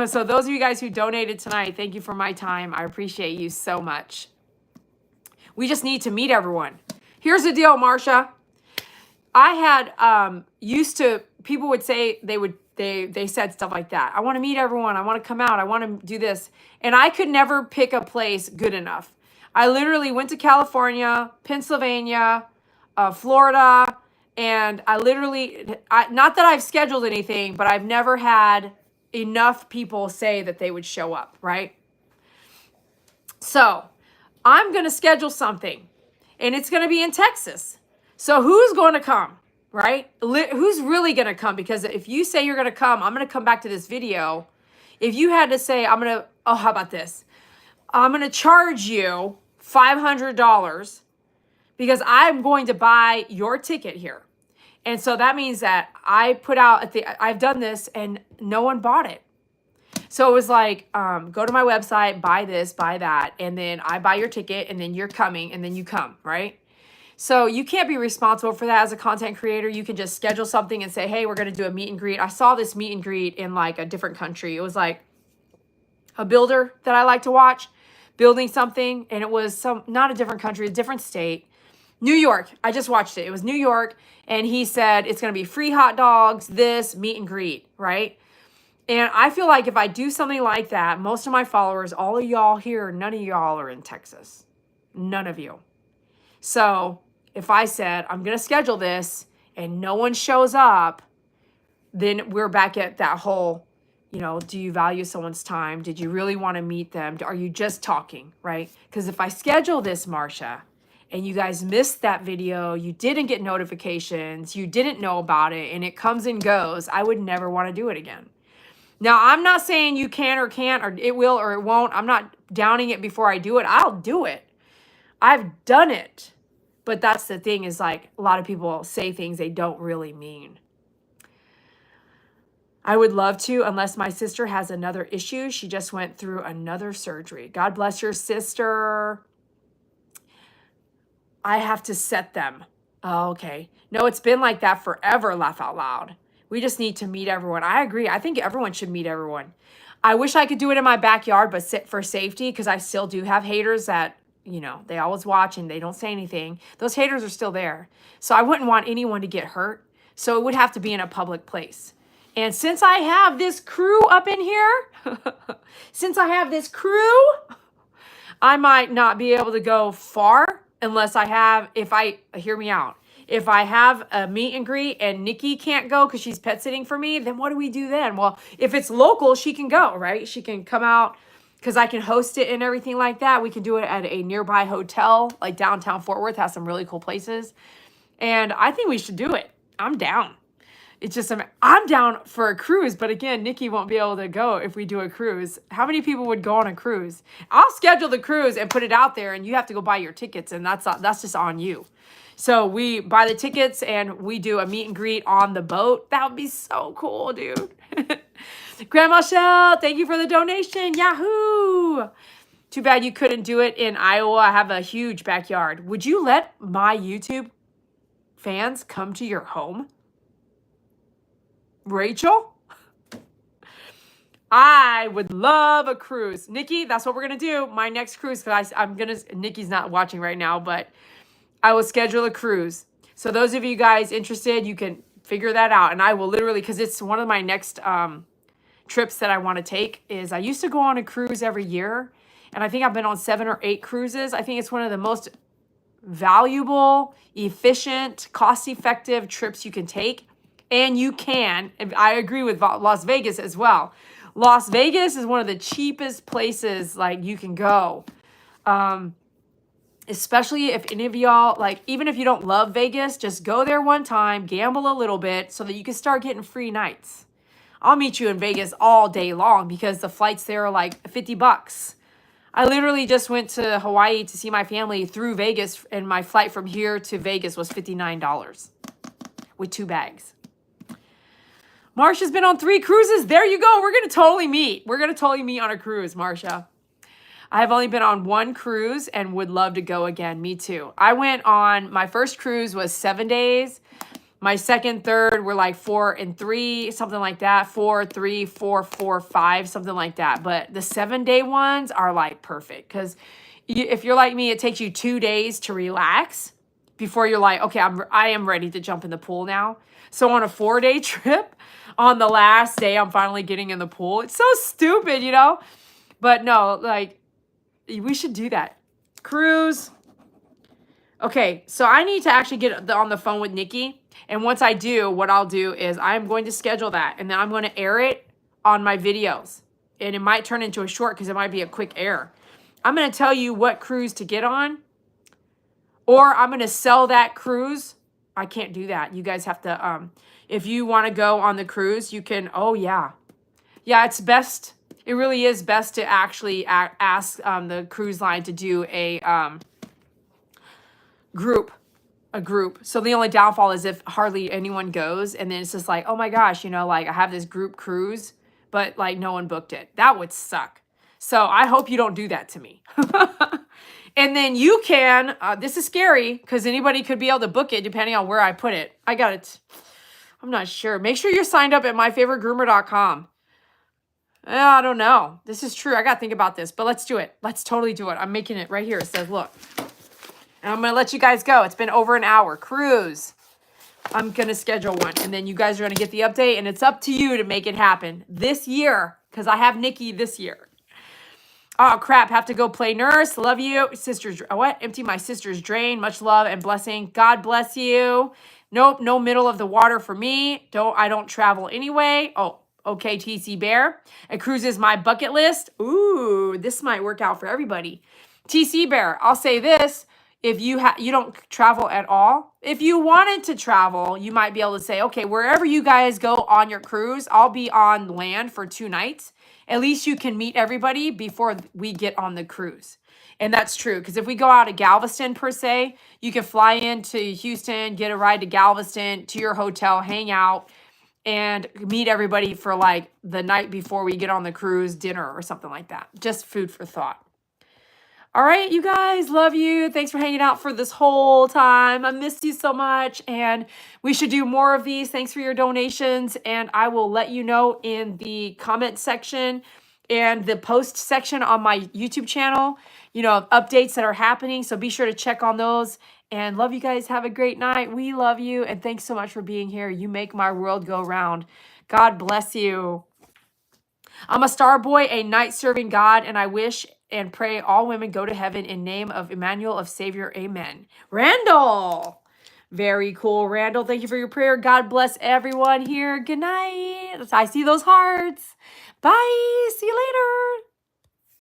So those of you guys who donated tonight, thank you for my time. I appreciate you so much. We just need to meet everyone. Here's the deal, Marsha. I had used to, people would say they said stuff like that. I want to meet everyone. I want to come out. I want to do this. And I could never pick a place good enough. I literally went to California, Pennsylvania, Florida, and I literally, not that I've scheduled anything, but I've never had enough people say that they would show up, right? So I'm going to schedule something, and it's going to be in Texas. So who's going to come, right? Who's really going to come? Because if you say you're going to come, I'm going to come back to this video. If you had to say, how about this? I'm going to charge you $500 because I'm going to buy your ticket here. And so that means that I put out, I've done this and no one bought it. So it was like, go to my website, buy this, buy that. And then I buy your ticket and then you're coming and then you come, right? So you can't be responsible for that as a content creator. You can just schedule something and say, hey, we're going to do a meet and greet. I saw this meet and greet in like a different country. It was like a builder that I like to watch building something. And it was not a different country, a different state. New York. I just watched it. It was New York. And he said, it's going to be free hot dogs, this meet and greet, right? And I feel like if I do something like that, most of my followers, all of y'all here, none of y'all are in Texas. None of you. So if I said, I'm going to schedule this and no one shows up, then we're back at that whole, do you value someone's time? Did you really want to meet them? Are you just talking, right? Because if I schedule this, Marsha, and you guys missed that video, you didn't get notifications, you didn't know about it, and it comes and goes, I would never want to do it again. Now, I'm not saying you can or can't, or it will or it won't. I'm not downing it before I do it. I'll do it. I've done it. But that's the thing is like a lot of people say things they don't really mean. I would love to, unless my sister has another issue. She just went through another surgery. God bless your sister. I have to set them. Oh, okay. No, it's been like that forever, laugh out loud. We just need to meet everyone. I agree. I think everyone should meet everyone. I wish I could do it in my backyard, but for safety, because I still do have haters that, they always watch and they don't say anything. Those haters are still there. So I wouldn't want anyone to get hurt. So it would have to be in a public place. And since I have this crew up in here, I might not be able to go far unless hear me out. If I have a meet and greet and Nikki can't go because she's pet sitting for me, then what do we do then? Well, if it's local, she can go, right? She can come out because I can host it and everything like that. We can do it at a nearby hotel, like downtown Fort Worth has some really cool places. And I think we should do it. I'm down. It's just, I'm down for a cruise, but again, Nikki won't be able to go if we do a cruise. How many people would go on a cruise? I'll schedule the cruise and put it out there and you have to go buy your tickets and that's just on you. So we buy the tickets and we do a meet and greet on the boat. That would be so cool, dude. Grandma Shell, thank you for the donation. Yahoo! Too bad you couldn't do it in Iowa. I have a huge backyard. Would you let my YouTube fans come to your home? Rachel? I would love a cruise. Nikki, that's what we're going to do. My next cruise, because Nikki's not watching right now, but I will schedule a cruise. So those of you guys interested, you can figure that out. And I will literally, because it's one of my next trips that I want to take is I used to go on a cruise every year. And I think I've been on 7 or 8 cruises. I think it's one of the most valuable, efficient, cost-effective trips you can take. And you can, and I agree with Las Vegas as well. Las Vegas is one of the cheapest places like you can go. Especially if any of y'all, like even if you don't love Vegas, just go there one time, gamble a little bit so that you can start getting free nights. I'll meet you in Vegas all day long because the flights there are like $50. I literally just went to Hawaii to see my family through Vegas, and my flight from here to Vegas was $59 with 2 bags. Marsha's been on 3 cruises. There you go. We're going to totally meet. We're going to totally meet on a cruise, Marsha. I have only been on 1 cruise and would love to go again. Me too. I went on, my first cruise was 7 days. My second, third were like 4 and 3, something like that. 4, 3, 4, 4, 5, something like that. But the 7-day ones are like perfect because if you're like me, it takes you 2 days to relax before you're like, okay, I am ready to jump in the pool now. So on a 4-day trip, on the last day, I'm finally getting in the pool. It's so stupid, you know? But no, like, we should do that. Cruise. Okay, so I need to actually get on the phone with Nikki. And once I do, what I'll do is I'm going to schedule that. And then I'm going to air it on my videos. And it might turn into a short because it might be a quick air. I'm going to tell you what cruise to get on. Or I'm going to sell that cruise. I can't do that. You guys have to, if you want to go on the cruise, you can, oh yeah. Yeah, it's best, it really is best to actually ask the cruise line to do a group. So the only downfall is if hardly anyone goes, and then it's just like, oh my gosh, you know, like I have this group cruise, but like no one booked it. That would suck. So I hope you don't do that to me. And then you can, this is scary because anybody could be able to book it depending on where I put it. I got it. I'm not sure. Make sure you're signed up at myfavoritegroomer.com. I don't know. This is true. I got to think about this, but let's do it. Let's totally do it. I'm making it right here. It says, look. And I'm going to let you guys go. It's been over an hour. Cruise. I'm going to schedule one. And then you guys are going to get the update. And it's up to you to make it happen this year. Because I have Nikki this year. Oh, crap. Have to go play nurse. Love you. Sister's, what? Empty my sister's drain. Much love and blessing. God bless you. Nope. No middle of the water for me. I don't travel anyway. Oh, okay. TC Bear. A cruise is my bucket list. Ooh, this might work out for everybody. TC Bear. I'll say this. If you don't travel at all, if you wanted to travel, you might be able to say, okay, wherever you guys go on your cruise, I'll be on land for 2 nights. At least you can meet everybody before we get on the cruise. And that's true, because if we go out to Galveston per se, you can fly into Houston, get a ride to Galveston, to your hotel, hang out, and meet everybody for like the night before we get on the cruise, dinner or something like that. Just food for thought. All right, you guys, love you. Thanks for hanging out for this whole time. I missed you so much, and we should do more of these. Thanks for your donations, and I will let you know in the comment section and the post section on my YouTube channel, you know, updates that are happening, so be sure to check on those, and love you guys. Have a great night. We love you, and thanks so much for being here. You make my world go round. God bless you. I'm a star boy, a night serving God, and I wish and pray all women go to heaven in name of Emmanuel of Savior. Amen. Randall. Very cool, Randall. Thank you for your prayer. God bless everyone here. Good night. I see those hearts. Bye. See you later.